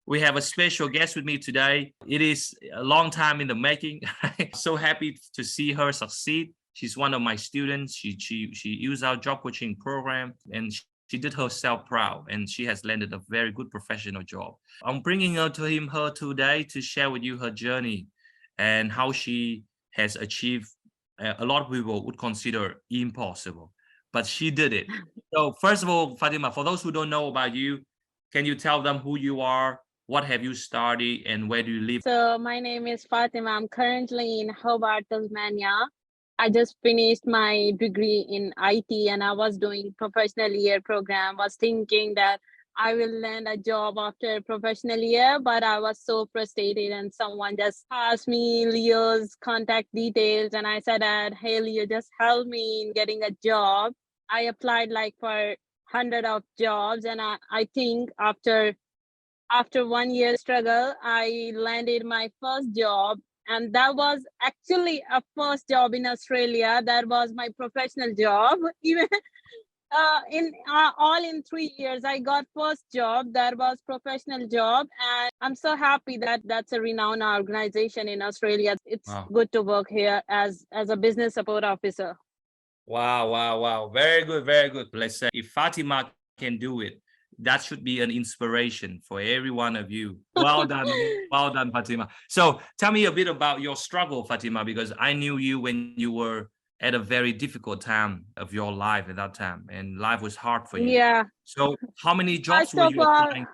We have a special guest with me today. It is a long time in the making. So happy to see her succeed. She's one of my students. She used our job coaching program and she did herself proud, and she has landed a very good professional job. I'm bringing her today to share with you her journey and how she has achieved a lot of people would consider impossible, but she did it. So first of all, Fatima, for those who don't know about you, can you tell them who you are, what have you studied, and where do you live? So my name is Fatima. I'm currently in Hobart, Tasmania. I just finished my degree in IT and I was doing professional year program. Was thinking that I will land a job after professional year, but I was so frustrated and someone just asked me Leo's contact details and I said that, hey Leo, just help me in getting a job. I applied like for 100 of jobs and I think after 1 year struggle, I landed my first job. And that was actually a first job in Australia. That was my professional job. Even all in 3 years, I got first job. That was professional job. And I'm so happy that that's a renowned organization in Australia. It's good to work here as a business support officer. Wow. Very good, very good. Let's say if Fatima can do it, that should be an inspiration for every one of you. Well done, Fatima. So tell me a bit about your struggle, Fatima, because I knew you when you were at a very difficult time of your life at that time, and life was hard for you. Yeah. So how many jobs were you applying?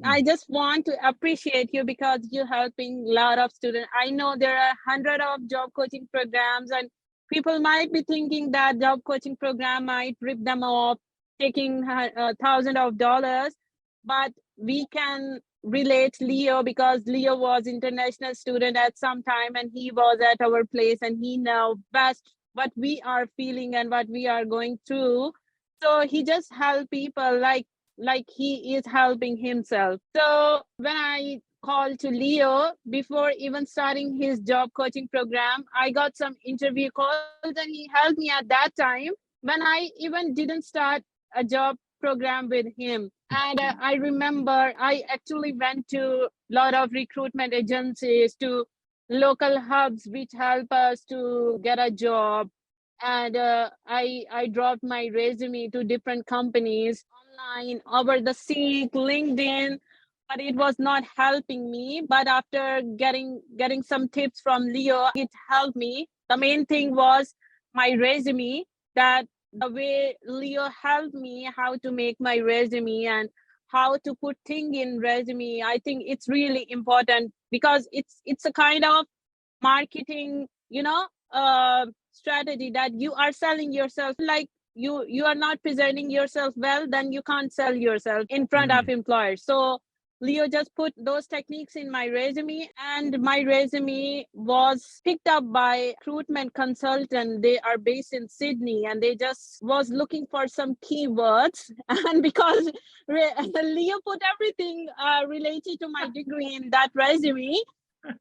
I just want to appreciate you because you're helping a lot of students. I know there are 100 of job coaching programs and people might be thinking that job coaching program might rip them off, taking thousands of dollars, but we can relate Leo because Leo was international student at some time and he was at our place and he knows best what we are feeling and what we are going through. So he just help people like he is helping himself. So when I called to Leo before even starting his job coaching program, I got some interview calls and he helped me at that time when I even didn't start a job program with him. And I remember I actually went to a lot of recruitment agencies, to local hubs which help us to get a job. And I dropped my resume to different companies online, over the Seek, LinkedIn, but it was not helping me. But after getting some tips from Leo, it helped me. The main thing was my resume, that the way Leo helped me how to make my resume and how to put things in resume. I think it's really important because it's a kind of marketing, strategy that you are selling yourself. Like you are not presenting yourself well, then you can't sell yourself in front of employers. So Leo just put those techniques in my resume and my resume was picked up by recruitment consultant. They are based in Sydney and they just was looking for some keywords. And because Leo put everything related to my degree in that resume,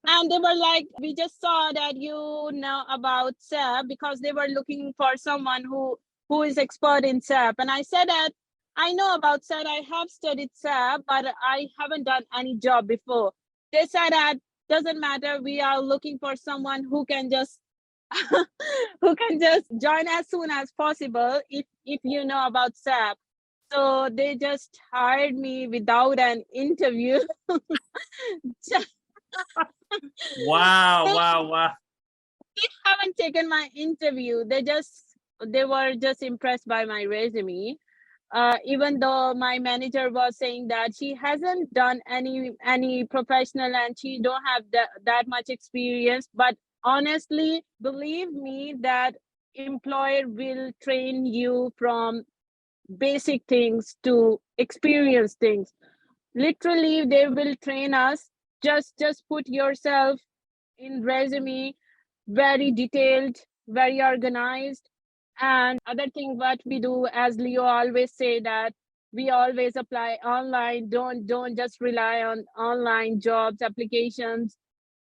and they were like, we just saw that you know about 𝗀, because they were looking for someone who is expert in 𝗀. And I said that I know about 𝗀, I have studied 𝗀, but I haven't done any job before. They said that doesn't matter, we are looking for someone who can just join as soon as possible if you know about 𝗀. So they just hired me without an interview. Wow. They haven't taken my interview. They were just impressed by my resume. Even though my manager was saying that she hasn't done any professional and she don't have that much experience, but honestly, believe me that employer will train you from basic things to experience things. Literally, they will train us. Just put yourself in resume, very detailed, very organized. And other thing what we do, as Leo always say, that we always apply online. Don't just rely on online jobs applications.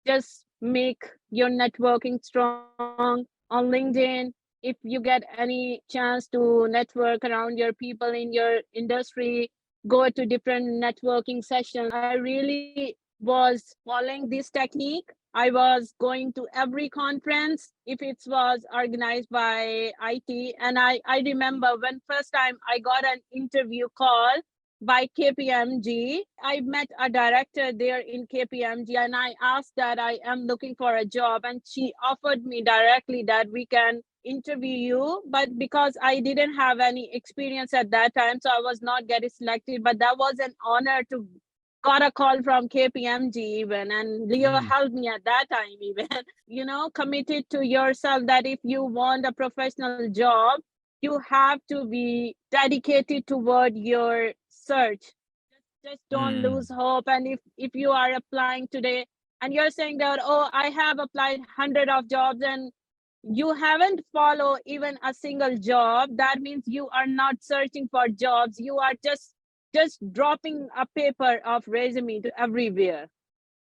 Just make your networking strong on LinkedIn. If you get any chance to network around your people in your industry, go to different networking sessions. I really was following this technique. I was going to every conference if it was organized by IT. And I remember when first time I got an interview call by KPMG. I met a director there in KPMG and I asked that I am looking for a job, and she offered me directly that we can interview you, but because I didn't have any experience at that time, so I was not getting selected. But that was an honor to got a call from KPMG even, and Leo helped me at that time even. You know, committed to yourself that if you want a professional job, you have to be dedicated toward your search. Just don't lose hope. And if you are applying today and you're saying that, oh, I have applied 100 of jobs and you haven't followed even a single job, that means you are not searching for jobs. You are just dropping a paper of resume to everywhere.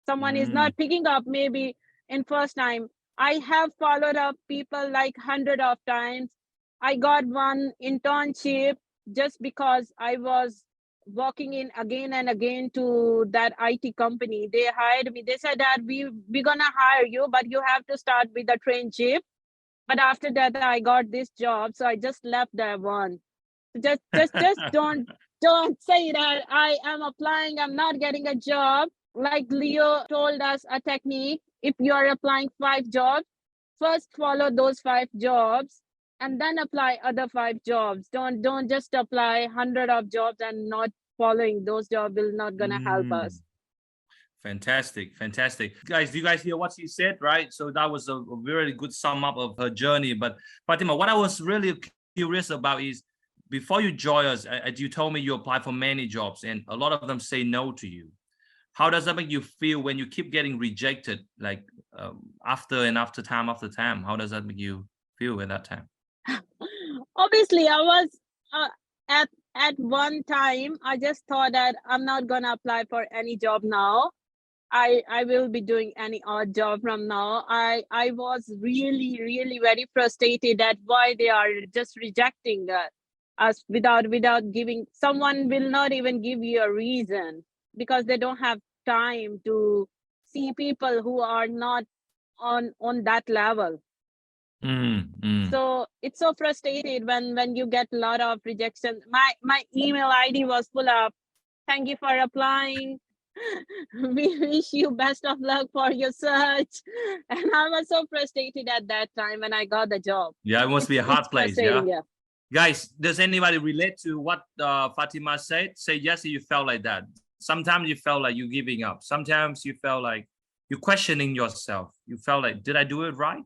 Someone is not picking up maybe in first time. I have followed up people like 100 of times. I got one internship just because I was walking in again and again to that IT company. They hired me. They said that we're gonna hire you, but you have to start with a trainship. But after that, I got this job, so I just left that one. Just don't say that I am applying, I'm not getting a job. Like Leo told us a technique. If you are applying 5 jobs, first follow those 5 jobs and then apply other 5 jobs. Don't just apply 100 of jobs and not following those jobs will not gonna help us. Fantastic. Guys, do you guys hear what she said, right? So that was a very good sum up of her journey. But Fatima, what I was really curious about is, before you join us, you told me you apply for many jobs and a lot of them say no to you. How does that make you feel when you keep getting rejected, like after time after time? How does that make you feel at that time? Obviously, I was at one time, I just thought that I'm not gonna apply for any job now. I will be doing any odd job from now. I was really very frustrated at why they are just rejecting us without giving. Someone will not even give you a reason because they don't have time to see people who are not on that level. So it's so frustrated when you get a lot of rejection. My email ID was full of, thank you for applying. We wish you best of luck for your search. And I was so frustrated at that time when I got the job. Yeah, it must be a hard place. Yeah? Yeah. Guys, does anybody relate to what Fatima said? Say yes if you felt like that. Sometimes you felt like you're giving up. Sometimes you felt like you're questioning yourself. You felt like, did I do it right?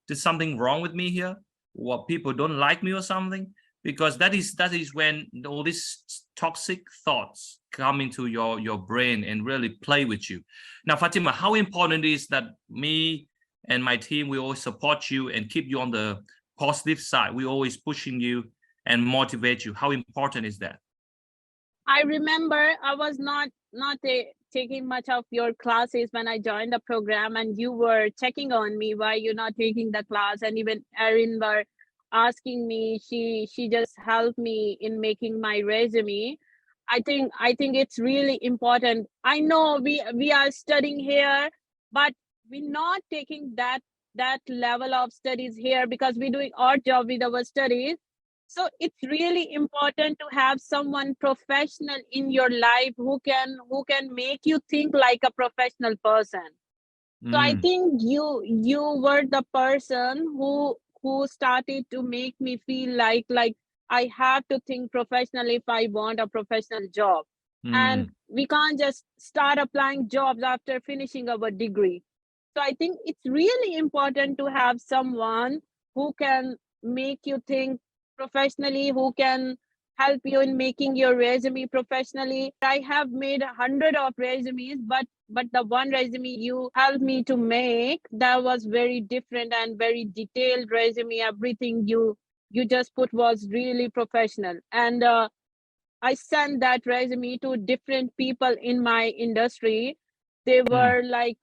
Did something wrong with me here? What, people don't like me or something? Because that is when all these toxic thoughts come into your brain and really play with you. Now, Fatima, how important is that me and my team, we always support you and keep you on the positive side. We always pushing you and motivate you. How important is that? I remember I was not taking much of your classes when I joined the program, and you were checking on me why you're not taking the class, and even Erin were asking me. She just helped me in making my resume. I think it's really important. I know we are studying here, but we're not taking that level of studies here because we're doing our job with our studies. So it's really important to have someone professional in your life who can make you think like a professional person. So I think you were the person who started to make me feel like I have to think professionally if I want a professional job. And we can't just start applying jobs after finishing our degree. So I think it's really important to have someone who can make you think professionally, who can help you in making your resume professionally. I have made 100 of resumes, but the one resume you helped me to make, that was very different and very detailed resume. Everything you just put was really professional. And I sent that resume to different people in my industry. They were like,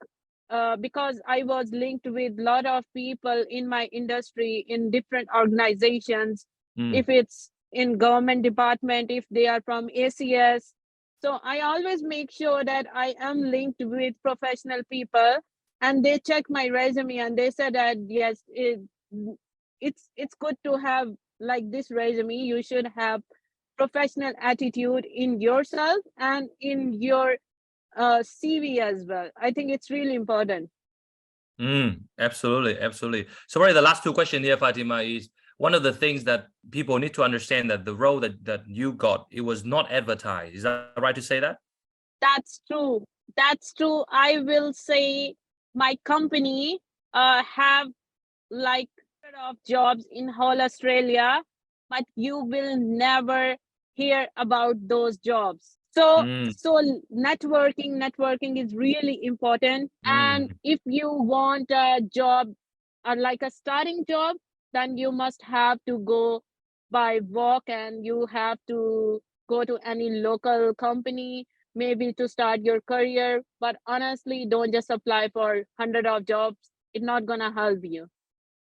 because I was linked with a lot of people in my industry in different organizations. If it's in government department, if they are from ACS. So I always make sure that I am linked with professional people, and they check my resume and they said that yes, it's good to have like this resume. You should have professional attitude in yourself and in your CV as well. I think it's really important. Absolutely, absolutely. So probably the last two questions here, Fatima, is one of the things that people need to understand, that the role that you got, it was not advertised. Is that right to say that? That's true. That's true. I will say my company have like of jobs in whole Australia, but you will never hear about those jobs. So networking is really important. And if you want a job or like a starting job, then you must have to go by walk, and you have to go to any local company maybe to start your career. But honestly, don't just apply for 100 of jobs. It's not gonna help you.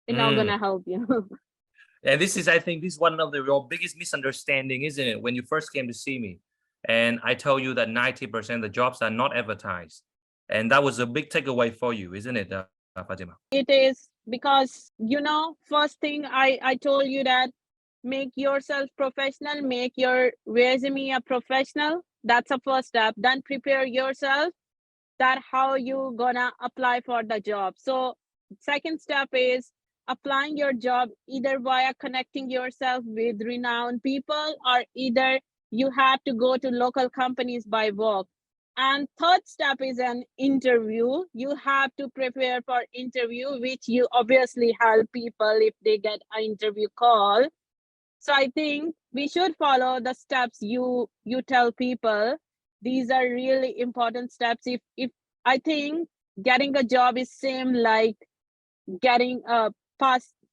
It's not gonna help you. And this is, I think, this is one of your biggest misunderstanding, isn't it? When you first came to see me, and I told you that 90% of the jobs are not advertised, and that was a big takeaway for you, isn't it, Fatima? It is, because first thing I told you that make yourself professional, make your resume a professional. That's a first step. Then prepare yourself that how you gonna apply for the job. So second step is applying your job either via connecting yourself with renowned people, or either you have to go to local companies by walk. And third step is an interview. You have to prepare for interview, which you obviously help people if they get an interview call. So I think we should follow the steps you tell people. These are really important steps. If I think getting a job is same like getting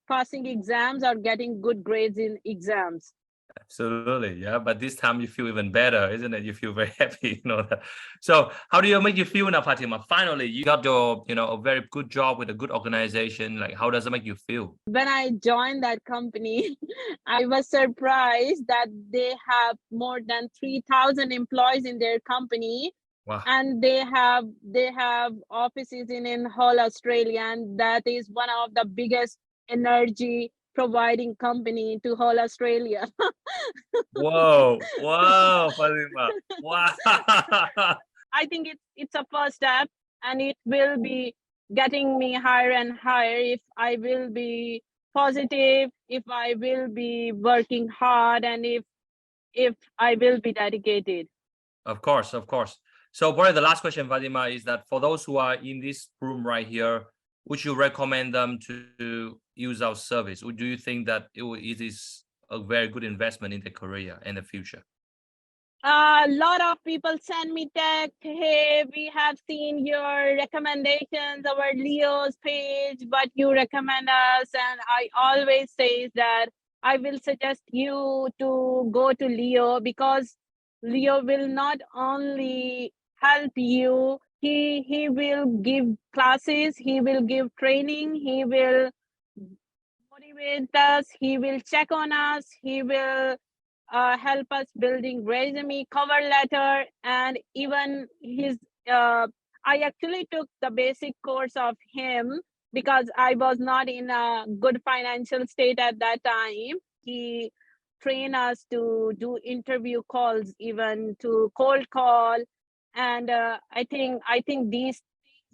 passing exams or getting good grades in exams. Absolutely, yeah. But this time you feel even better, isn't it? You feel very happy, that. So how do you make you feel now, Fatima? Finally, you got your, a very good job with a good organization. Like, how does it make you feel? When I joined that company, I was surprised that they have more than 3,000 employees in their company. Wow. And they have offices in whole Australia, and that is one of the biggest energy providing company to whole Australia. Whoa, Fatima. Wow. I think it's a first step, and it will be getting me higher and higher if I will be positive, if I will be working hard, and if I will be dedicated. Of course, of course. So probably the last question, Fatima, is that for those who are in this room right here, would you recommend them to use our service? Or do you think that it is a very good investment in their career and the future? A lot of people send me text, hey, we have seen your recommendations, our Leo's page, but you recommend us. And I always say that I will suggest you to go to Leo, because Leo will not only help you, he will give classes, he will give training, he will motivate us, he will check on us, he will help us building resume, cover letter, and even his I actually took the basic course of him because I was not in a good financial state at that time. He trained us to do interview calls, even to cold call, and I think these things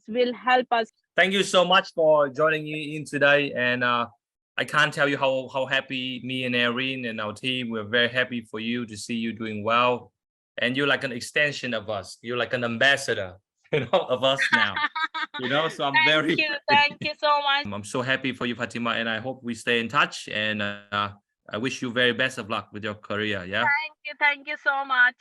will help us. Thank you so much for joining me in today, and I can't tell you how happy me and Erin and our team, we're very happy for you, to see you doing well. And you're like an extension of us. You're like an ambassador, of us now. So I'm Thank you so much. I'm so happy for you, Fatima, and I hope we stay in touch. And I wish you very best of luck with your career. Yeah. Thank you so much.